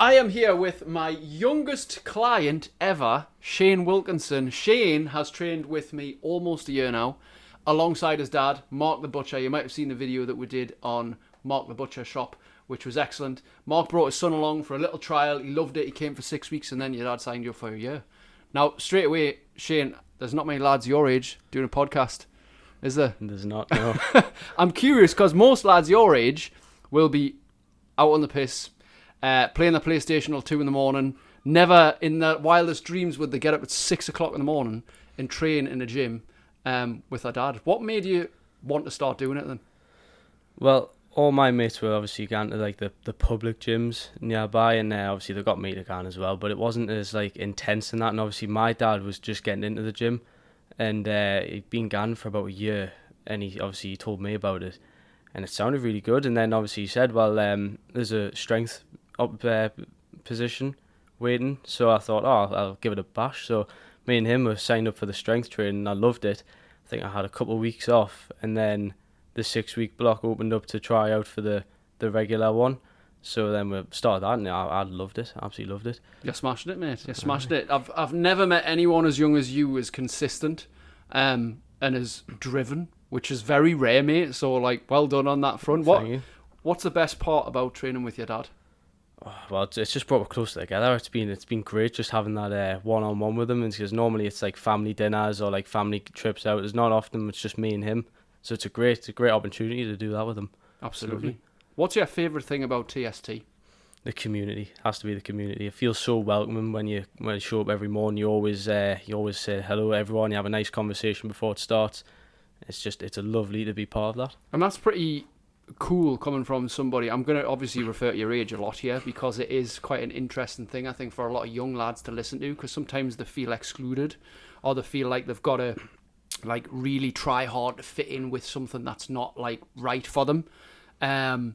I am here with my youngest client ever, Shayne Wilkinson. Shayne has trained with me almost a year now, alongside his dad, Mark the Butcher. You might have seen the video that we did on Mark the Butcher shop, which was excellent. Mark brought his son along for a little trial. He loved it. He came for 6 weeks, and then your dad signed you up for a year. Now, straight away, Shayne, there's not many lads your age doing a podcast, is there? There's not, no. I'm curious, because most lads your age will be out on the piss, playing the PlayStation till 2 in the morning. Never in their wildest dreams would they get up at 6 o'clock in the morning and train in a gym with their dad. What made you want to start doing it then? Well, all my mates were obviously going to like the public gyms nearby, and obviously they got me to go as well, but it wasn't as like intense in that. And obviously my dad was just getting into the gym, and he'd been gone for about a year, and he told me about it, and it sounded really good. And then obviously he said, well, there's a strength up position waiting, so I thought, I'll give it a bash. So me and him were signed up for the strength training. I loved it. I think I had a couple of weeks off, and then the 6 week block opened up to try out for the regular one. So then we started that, and I loved it. Absolutely loved it. You're smashing it, mate. You're smashing it. I've never met anyone as young as you as consistent and as driven, which is very rare, mate. So like, well done on that front. Thank you. What's the best part about training with your dad? Well, it's just brought us closer together. It's been great just having that one-on-one with him, and because normally it's like family dinners or like family trips out. It's not often. It's just me and him. So it's a great opportunity to do that with him. Absolutely. What's your favourite thing about TST? The community. Has to be the community. It feels so welcoming when you show up every morning. You always say hello to everyone. You have a nice conversation before it starts. It's a lovely to be part of that. And that's pretty cool coming from somebody. I'm going to obviously refer to your age a lot here because it is quite an interesting thing, I think, for a lot of young lads to listen to, because sometimes they feel excluded or they feel like they've got to like really try hard to fit in with something that's not like right for them. And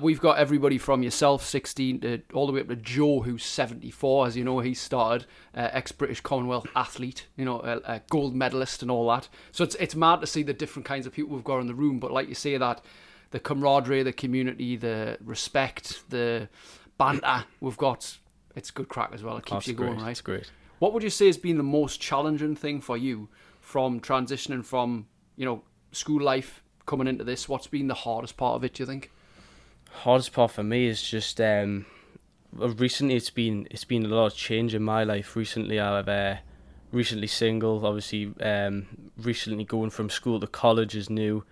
we've got everybody from yourself, 16, to all the way up to Joe, who's 74. As you know, he started ex-British Commonwealth athlete, a gold medalist and all that. So it's mad to see the different kinds of people we've got in the room. But like you say, that the camaraderie, the community, the respect, the banter we've got, it's good crack as well. It keeps you going, right? It's great. What would you say has been the most challenging thing for you from transitioning from, school life coming into this? What's been the hardest part of it, do you think? Hardest part for me is just recently it's been a lot of change in my life. Recently I've recently single, obviously recently going from school to college is new.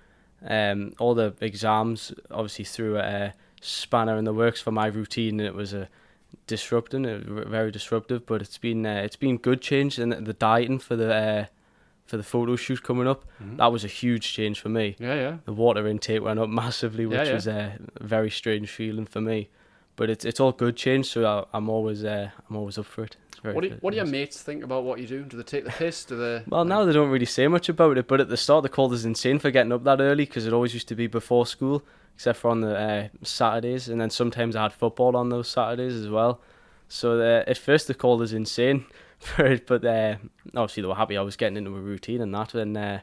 All the exams obviously threw a spanner in the works for my routine, and it was very disruptive, but it's been good change. And the dieting for the photo shoot coming up, that was a huge change for me. Yeah. The water intake went up massively, which was a very strange feeling for me. But it's all good change, so I'm always up for it. What do your mates think about what you do? Do they take the piss? Well, now they don't really say much about it, but at the start they called us insane for getting up that early, because it always used to be before school, except for on the Saturdays, and then sometimes I had football on those Saturdays as well. So at first they called us insane for it, but obviously they were happy I was getting into a routine and that. And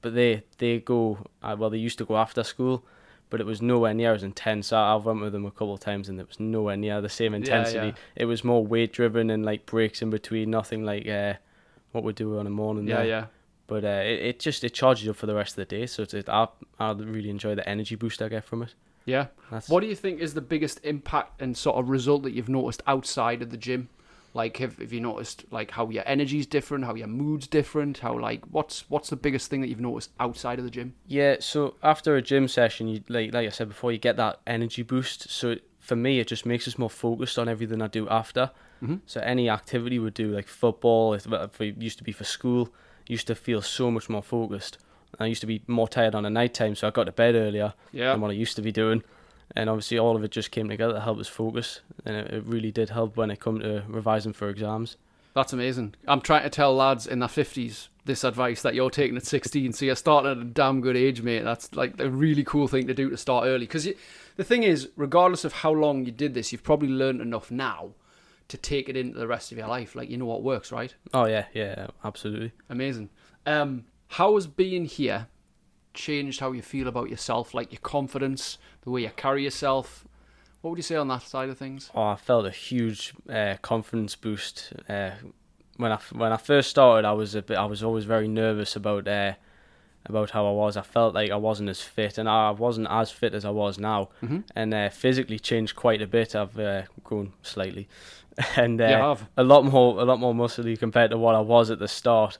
but they used to go after school, but it was nowhere near as intense. I went with them a couple of times, and it was nowhere near the same intensity. Yeah. It was more weight driven and like breaks in between, nothing like what we do on a morning. Yeah. But it charges you up for the rest of the day. So I really enjoy the energy boost I get from it. Yeah. What do you think is the biggest impact and sort of result that you've noticed outside of the gym? Like, have you noticed like how your energy's different, how your mood's different, how like what's the biggest thing that you've noticed outside of the gym? Yeah, so after a gym session, you like I said before, you get that energy boost. So for me, it just makes us more focused on everything I do after. Mm-hmm. So any activity we do, like football, if it used to be for school, used to feel so much more focused. I used to be more tired on a night time, so I got to bed earlier than what I used to be doing. And obviously all of it just came together to help us focus, and it really did help when it come to revising for exams. That's amazing. I'm trying to tell lads in their 50s this advice that you're taking at 16, so you're starting at a damn good age, mate. That's like a really cool thing to do, to start early. Because the thing is, regardless of how long you did this, you've probably learned enough now to take it into the rest of your life. Like, you know what works, right? Oh, yeah, absolutely. Amazing. How has being here changed how you feel about yourself, like your confidence, the way you carry yourself? What would you say on that side of things? Oh, I felt a huge confidence boost when I first started. I was always very nervous about how I was. I felt like I wasn't as fit, and I wasn't as fit as I was now, and physically changed quite a bit. I've grown slightly, and You have. a lot more muscly compared to what I was at the start,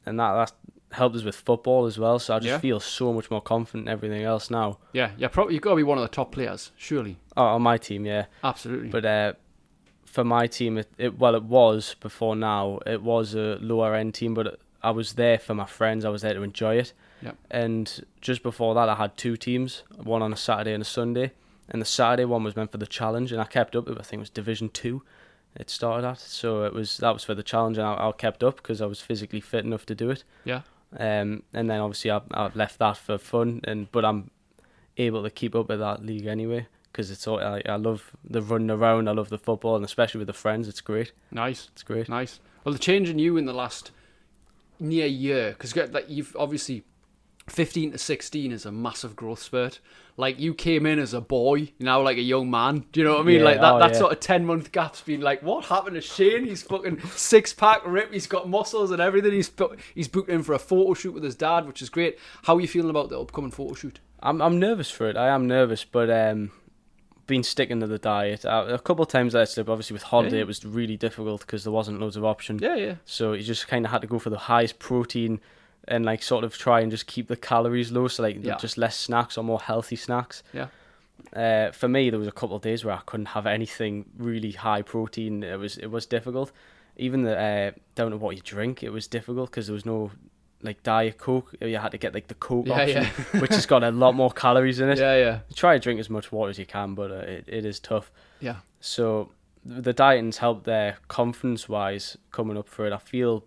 and that helped us with football as well. So I just feel so much more confident in everything else now. Yeah, probably you've got to be one of the top players, surely. Oh, on my team, yeah, Absolutely. but for my team, it was before now. It was a lower end team, but I was there for my friends. I was there to enjoy it. Yep. And just before that, I had two teams, one on a Saturday and a Sunday. And the Saturday one was meant for the challenge, and I kept up. I think it was Division 2 it started at. So that was for the challenge, and I kept up because I was physically fit enough to do it. Yeah. And then obviously I left that for fun, but I'm able to keep up with that league anyway because it's all I love the running around. I love the football, and especially with the friends, it's great. Nice. It's great. Nice. Well, the change in you in the last near year, because like, you've obviously 15 to 16 is a massive growth spurt. Like, you came in as a boy, now like a young man. Do you know what I mean? Yeah, like that sort of 10-month gap's been like, what happened to Shayne? He's fucking 6-pack rip. He's got muscles and everything. He's booked in for a photo shoot with his dad, which is great. How are you feeling about the upcoming photo shoot? I'm nervous for it. I am nervous, but been sticking to the diet. A couple of times I slipped. Obviously, with holiday, it was really difficult because there wasn't loads of options. Yeah. So you just kind of had to go for the highest protein and like sort of try and just keep the calories low. So like just less snacks or more healthy snacks. Yeah. For me, there was a couple of days where I couldn't have anything really high protein. It was difficult. Even down to what you drink, it was difficult because there was no like Diet Coke. You had to get like the Coke option, which has got a lot more calories in it. Yeah. You try to drink as much water as you can, but it is tough. Yeah. So the dieting's helped there confidence-wise coming up for it. I feel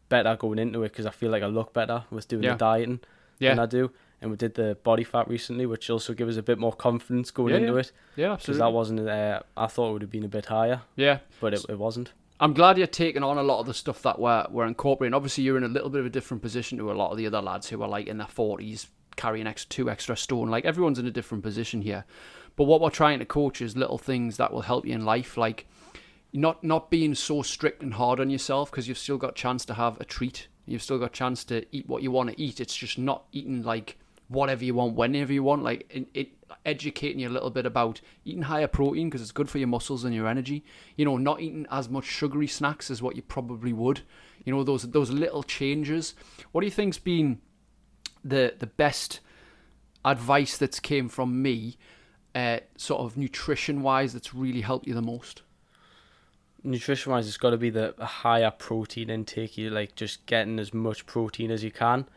better going into it because I feel like I look better with doing the dieting than I do. And we did the body fat recently, which also gives us a bit more confidence going into it. Yeah, absolutely. Because that wasn't, I thought it would have been a bit higher. Yeah. But it wasn't. I'm glad you're taking on a lot of the stuff that we're incorporating. Obviously, you're in a little bit of a different position to a lot of the other lads who are like in their 40s, carrying 2 extra stone. Like, everyone's in a different position here. But what we're trying to coach is little things that will help you in life, like not being so strict and hard on yourself, because you've still got a chance to have a treat. You've still got a chance to eat what you want to eat. It's just not eating like whatever you want, whenever you want. Like, it educating you a little bit about eating higher protein because it's good for your muscles and your energy. You know, not eating as much sugary snacks as what you probably would. You know, those little changes. What do you think's been the best advice that's came from me, sort of nutrition wise, that's really helped you the most? Nutrition wise, it's got to be the higher protein intake. You like just getting as much protein as you can,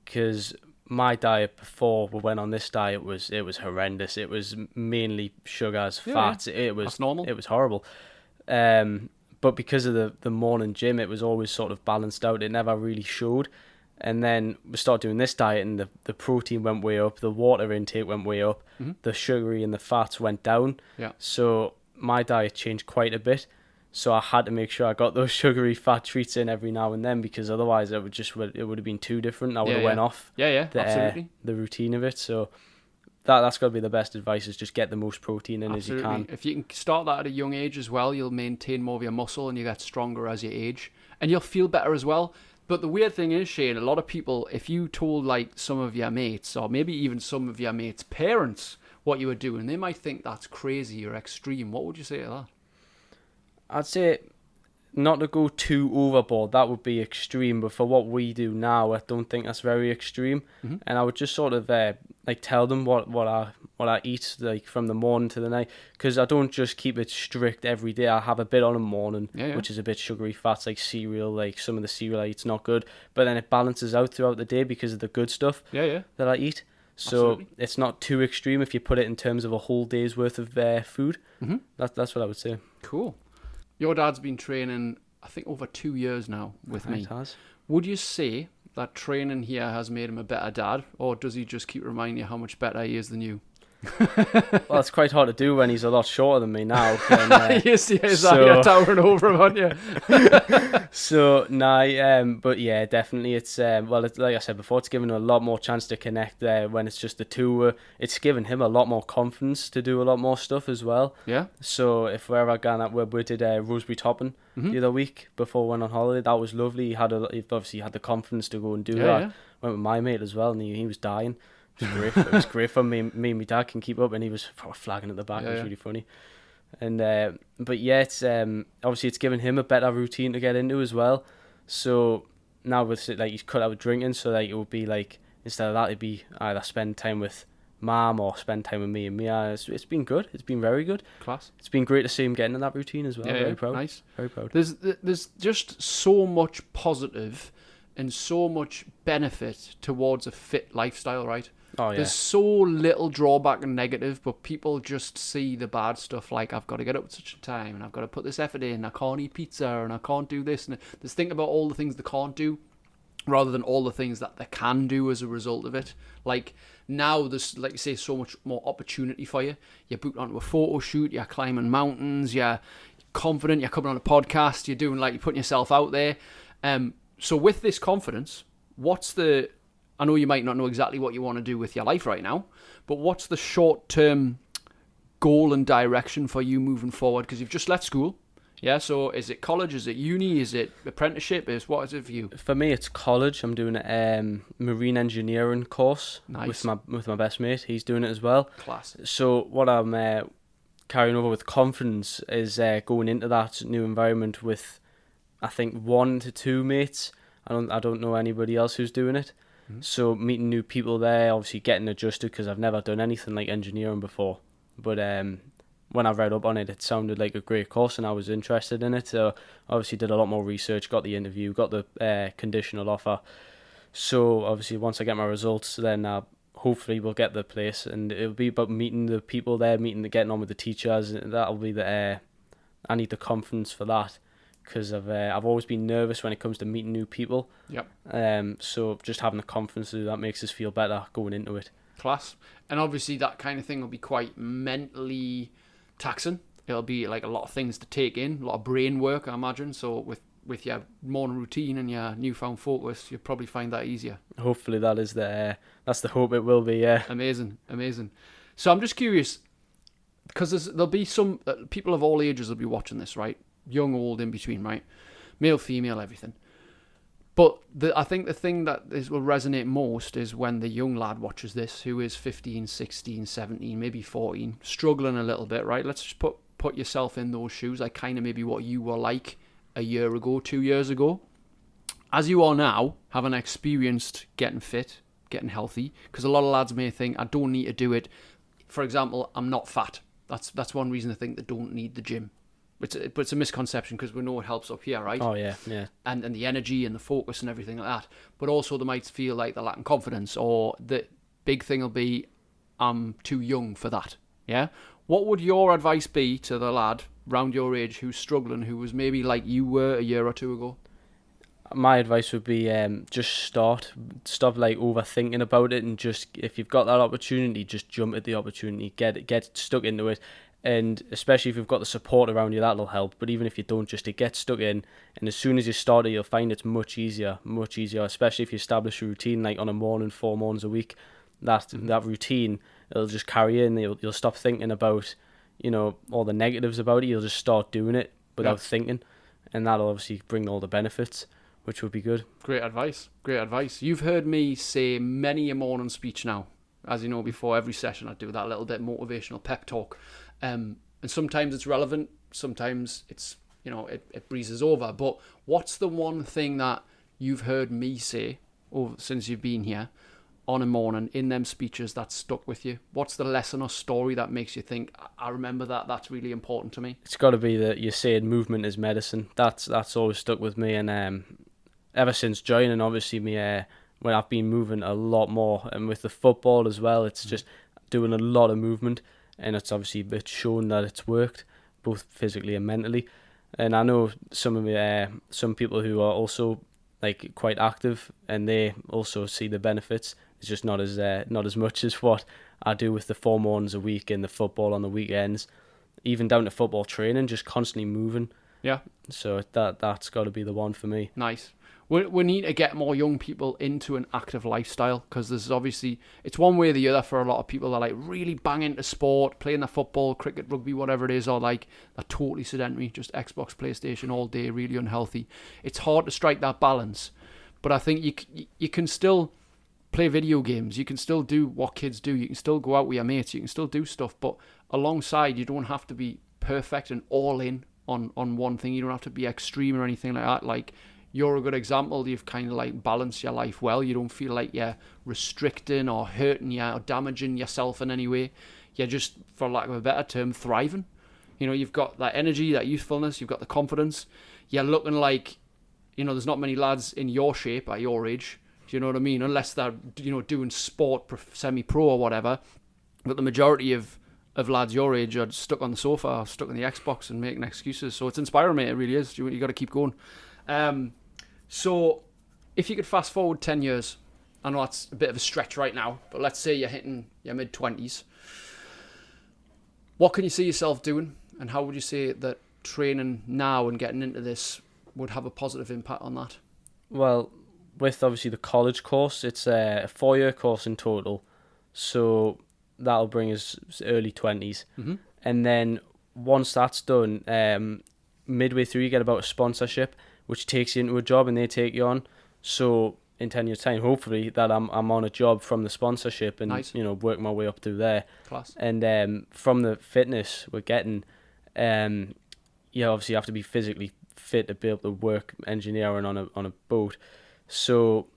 because my diet before we went on this diet was horrendous. It was mainly sugars, fats. It was that's normal. It was horrible. But because of the morning gym, it was always sort of balanced out. It never really showed. And then we started doing this diet, and the protein went way up, the water intake went way up, the sugary and the fats went down. Yeah. So my diet changed quite a bit. So I had to make sure I got those sugary fat treats in every now and then, because otherwise it would have been too different. I would have went off absolutely. The routine of it. So that's got to be the best advice, is just get the most protein in as you can. If you can start that at a young age as well, you'll maintain more of your muscle and you get stronger as you age, and you'll feel better as well. But the weird thing is, Shayne, a lot of people, if you told like some of your mates, or maybe even some of your mates' parents, what you were doing, they might think that's crazy or extreme. What would you say to that? I'd say not to go too overboard. That would be extreme. But for what we do now, I don't think that's very extreme. And I would just sort of like tell them what I eat, like from the morning to the night, because I don't just keep it strict every day. I have a bit on a morning, which is a bit sugary fats, like cereal. Like some of the cereal I eat's not good, but then it balances out throughout the day because of the good stuff that I eat. So absolutely. It's not too extreme if you put it in terms of a whole day's worth of food. That's what I would say. Cool. Your dad's been training, I think, over 2 years now with me. It has. Would you say that training here has made him a better dad, or does he just keep reminding you how much better he is than you? Well, it's quite hard to do when he's a lot shorter than me now. Yes, you're towering over him, aren't you? So, but yeah, definitely it's, it's, like I said before, it's given him a lot more chance to connect there when it's just the two. It's given him a lot more confidence to do a lot more stuff as well. Yeah. So if we're ever going, we did Rosebery Topping the other week before we went on holiday. That was lovely. He obviously had the confidence to go and do that. Yeah. Went with my mate as well, and he was dying. It was great. It was great for me. Me and my dad can keep up, and he was flagging at the back. It was really funny. And but yeah, it's obviously it's given him a better routine to get into as well. So now with like he's cut out drinking, so like it would be like instead of that it'd be either spend time with Mum or spend time with me and Mia. It's been good. It's been very good. Class. It's been great to see him getting in that routine as well. Very proud. Nice. Very proud. There's just so much positive and so much benefit towards a fit lifestyle, right? Oh, yeah. There's so little drawback and negative, but people just see the bad stuff like I've got to get up at such a time and I've got to put this effort in, I can't eat pizza and I can't do this. And there's think about all the things they can't do rather than all the things that they can do as a result of it. Like now there's, like you say, so much more opportunity for you. You're booked onto a photo shoot, you're climbing mountains, you're confident, you're coming on a podcast, you're doing like, you're putting yourself out there. So with this confidence, I know you might not know exactly what you want to do with your life right now, but what's the short-term goal and direction for you moving forward? Because you've just left school. Yeah, so is it college? Is it uni? Is it apprenticeship? What is it for you? For me, it's college. I'm doing a marine engineering course with my best mate. He's doing it as well. Class. So what I'm carrying over with confidence is going into that new environment with, I think, 1 to 2 mates. I don't know anybody else who's doing it. Mm-hmm. So meeting new people there, obviously getting adjusted because I've never done anything like engineering before. But when I read up on it, it sounded like a great course and I was interested in it. So obviously did a lot more research, got the interview, got the conditional offer. So obviously once I get my results, then hopefully we'll get the place, and it'll be about meeting the people there, getting on with the teachers. That'll be I need the confidence for that. Because I've always been nervous when it comes to meeting new people. Yep. So just having the confidence to do that makes us feel better going into it. Class. And obviously that kind of thing will be quite mentally taxing. It'll be like a lot of things to take in, a lot of brain work, I imagine. So with your morning routine and your newfound focus, you'll probably find that easier. Hopefully that's the hope it will be. Yeah. Amazing. So I'm just curious, because there'll be some people of all ages will be watching this, right? Young, old, in between, right? Male, female, everything. But I think the thing that will resonate most is when the young lad watches this, who is 15, 16, 17, maybe 14, struggling a little bit, right? Let's just put yourself in those shoes, like kind of maybe what you were like a year ago, 2 years ago. As you are now, having experienced getting fit, getting healthy, because a lot of lads may think, I don't need to do it. For example, I'm not fat. That's one reason to think they don't need the gym. But it's a misconception because we know it helps up here, right? Oh, yeah. And the energy and the focus and everything like that. But also they might feel like they're lacking confidence, or the big thing will be, I'm too young for that, yeah? What would your advice be to the lad round your age who's struggling, who was maybe like you were a year or two ago? My advice would be just stop like overthinking about it, and just, if you've got that opportunity, just jump at the opportunity, get stuck into it. And especially if you've got the support around you, that'll help. But even if you don't, just to get stuck in. And as soon as you start it, you'll find it's much easier, especially if you establish a routine, like on a morning, 4 mornings a week. That routine, it'll just carry in. You'll stop thinking about, all the negatives about it. You'll just start doing it without thinking. And that'll obviously bring all the benefits, which would be good. Great advice. You've heard me say many a morning speech now. As you know, before every session, I do that little bit motivational pep talk. And sometimes it's relevant, sometimes it's, it breezes over. But what's the one thing that you've heard me say since you've been here on a morning in them speeches that stuck with you? What's the lesson or story that makes you think, I remember that's really important to me? It's got to be that you're saying movement is medicine. That's always stuck with me. And ever since joining, obviously, when I've been moving a lot more, and with the football as well, it's just doing a lot of movement. And it's obviously shown that it's worked, both physically and mentally. And I know some people who are also like quite active, and they also see the benefits. It's just not as much as what I do with the 4 mornings a week and the football on the weekends, even down to football training, just constantly moving. Yeah. So that's got to be the one for me. Nice. We need to get more young people into an active lifestyle, because there's obviously, it's one way or the other for a lot of people that like really bang into sport, playing their football, cricket, rugby, whatever it is, or like they're totally sedentary, just Xbox, PlayStation all day, really unhealthy. It's hard to strike that balance, but I think you can still play video games, you can still do what kids do, you can still go out with your mates, you can still do stuff, but alongside, you don't have to be perfect and all in on one thing. You don't have to be extreme or anything like that. Like, you're a good example. You've kind of like balanced your life well. You don't feel like you're restricting or hurting you or damaging yourself in any way. You're just, for lack of a better term, thriving. You know, you've got that energy, that youthfulness, you've got the confidence. You're looking like, you know, there's not many lads in your shape at your age. Do you know what I mean? Unless they're, you know, doing sport, semi-pro or whatever. But the majority of lads your age are stuck on the sofa, or stuck on the Xbox and making excuses. So it's inspiring, mate. It really is. You got to keep going. So if you could fast forward 10 years, I know that's a bit of a stretch right now, but let's say you're hitting your mid-20s. What can you see yourself doing, and how would you say that training now and getting into this would have a positive impact on that? Well, with obviously the college course, it's a 4-year course in total. So that'll bring us early 20s. Mm-hmm. And then once that's done, midway through you get about a sponsorship, which takes you into a job and they take you on. So in 10 years' time, hopefully that I'm on a job from the sponsorship and Nice. you know, work my way up through there. Class. And from the fitness we're getting, obviously you have to be physically fit to be able to work engineering on a boat. So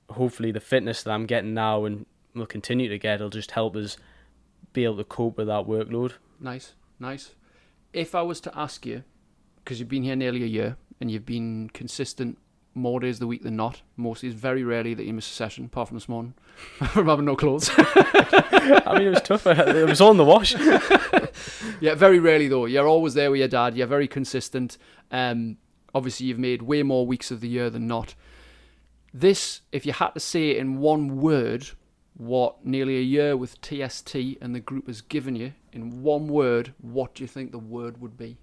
hopefully the fitness that I'm getting now and will continue to get will just help us be able to cope with that workload. Nice. If I was to ask you, because you've been here nearly a year and you've been consistent more days of the week than not, mostly it's very rarely that you miss a session, apart from this morning, from having no clothes. I mean, it was tough. It was all in the wash. Yeah, very rarely though. You're always there with your dad. You're very consistent. Obviously, you've made way more weeks of the year than not. This, if you had to say in one word what nearly a year with TST and the group has given you, in one word, what do you think the word would be?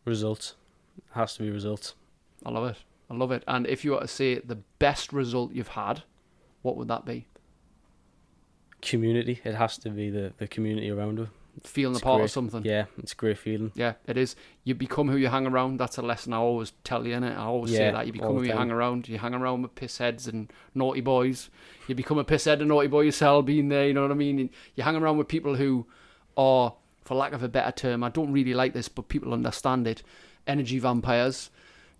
Results. It has to be results. I love it. And if you were to say the best result you've had, what would that be? Community. It has to be the community around her. Feeling It's a part great. of something. Yeah, it's a great feeling. Yeah, it is. You become who you hang around. That's a lesson I always tell you, innit? I always say that. You become all who the you time. hang around. You hang around with pissheads and naughty boys. You become a pisshead and naughty boy yourself, being there, you know what I mean? And you hang around with people who are, for lack of a better term, I don't really like this, but people understand it, energy vampires,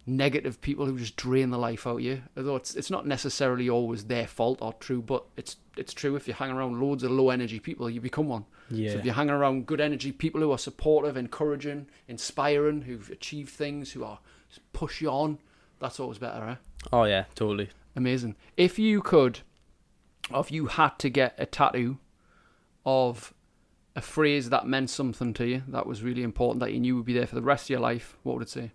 negative people who just drain the life out of you. Although it's not necessarily always their fault or true, but it's true. If you hang around loads of low energy people, you become one. Yeah. So if you hang around good energy people who are supportive, encouraging, inspiring, who've achieved things, who are push you on, that's always better, eh? Oh yeah, totally. Amazing. If you could, or if you had to get a tattoo of a phrase that meant something to you, that was really important, that you knew would be there for the rest of your life, what would it say?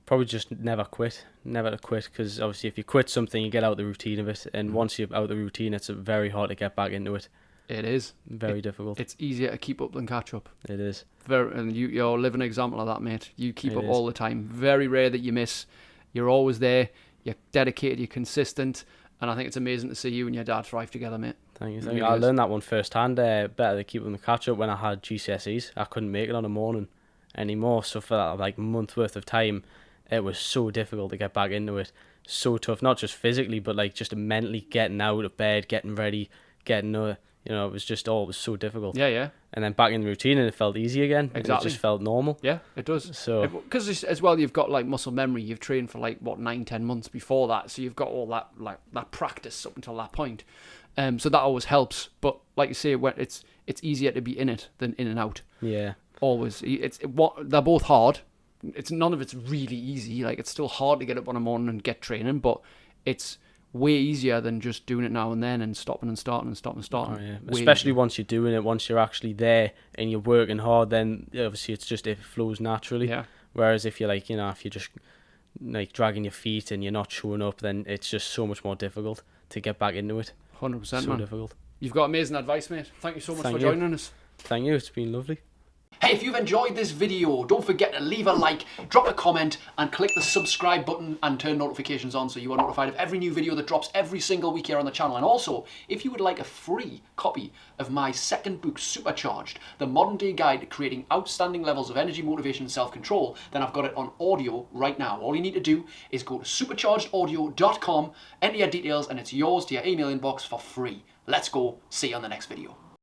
Probably just never to quit, because obviously if you quit something you get out the routine of it, and once you're out the routine it's very hard to get back into it. It is. Very difficult. It's easier to keep up than catch up. It is. And you're a living example of that, mate. You keep It up is. all the time. Very rare that you miss. You're always there. You're dedicated. You're consistent. And I think it's amazing to see you and your dad thrive together, mate. Thank you. It really I is. learned that one firsthand. Better to keep them the catch up when I had GCSEs. I couldn't make it on a morning anymore. So for that like month worth of time, it was so difficult to get back into it. So tough, not just physically, but like just mentally getting out of bed, getting ready, getting it was just it was so difficult. Yeah. And then back in the routine, and it felt easy again. Exactly. It just felt normal. Yeah, it does. So Because as well, you've got like muscle memory. You've trained for like, 9-10 months before that. So you've got all that that practice up until that point. So that always helps. But like you say, it's easier to be in it than in and out. yeah, Always. They're both hard. None of it's really easy. Like, it's still hard to get up on a morning and get training, but it's way easier than just doing it now and then and stopping and starting and stopping and starting. Oh, yeah. Way Especially easier. once you're doing it, once you're actually there and you're working hard, then obviously it flows naturally. Yeah. Whereas if you're if you're just like dragging your feet and you're not showing up, then it's just so much more difficult to get back into it. 100%, So man. difficult. You've got amazing advice, mate. Thank you so much Thank for you. joining us. Thank you, it's been lovely. Hey, if you've enjoyed this video, don't forget to leave a like, drop a comment, and click the subscribe button and turn notifications on so you are notified of every new video that drops every single week here on the channel. And also, if you would like a free copy of my second book, Supercharged, the modern day guide to creating outstanding levels of energy, motivation, and self-control, then I've got it on audio right now. All you need to do is go to superchargedaudio.com, enter your details, and it's yours to your email inbox for free. Let's go. See you on the next video.